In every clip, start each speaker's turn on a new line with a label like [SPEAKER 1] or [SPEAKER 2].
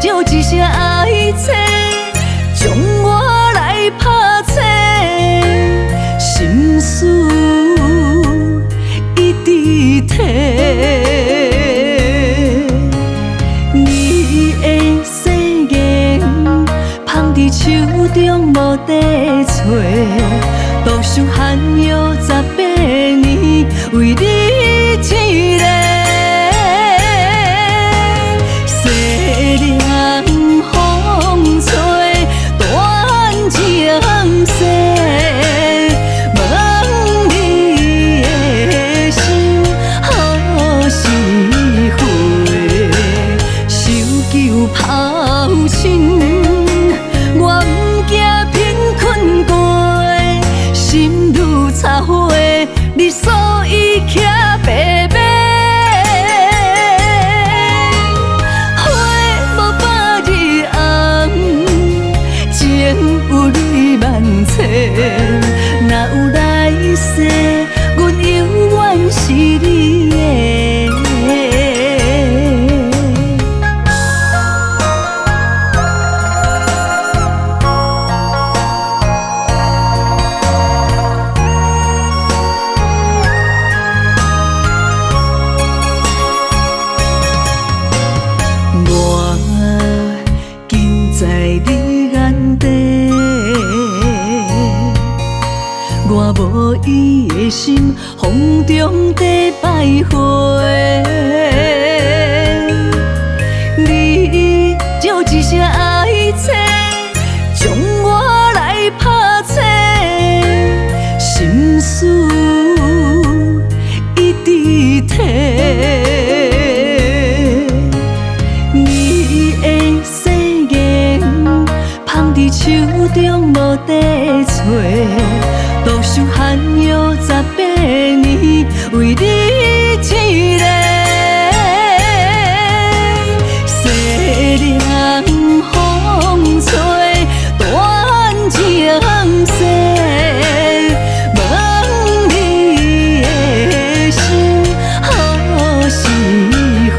[SPEAKER 1] 就一声爱妻，将我来拍醒，心事一直提。你的誓言放伫手中无地找，多想罕有18年为你一个。西凉风吹断情丝，问你的心何时回？守旧抛亲，我不惊贫困过，心如插花，你所以徛白白。若有来世，阮永远是你的。我近在你眼底。我无伊的心，风中在徘徊。你就一声爱妻，将我来拍醒，心事一直提。你的誓言放伫手中无地找。多想罕有18年为你一个。西凉风吹断情丝，问你的心何时回？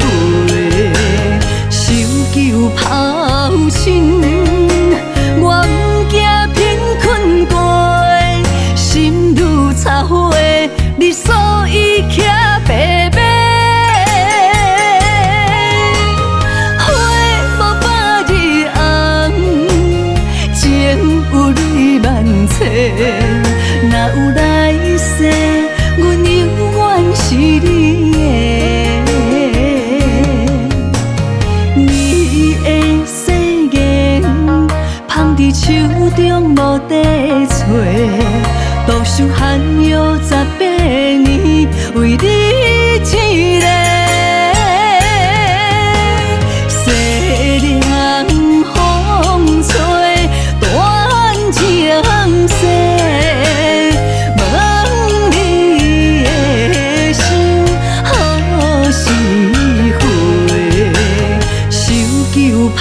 [SPEAKER 1] 守旧抛亲，我不惊贫困过。心如插花，你所以徛白白。花无百日红，情有泪万切。若有来世，阮永远是你的。你的誓言放伫手中无地找。多想罕有18年为你一个。西凉风吹断情丝，问你的心何时回？守旧抛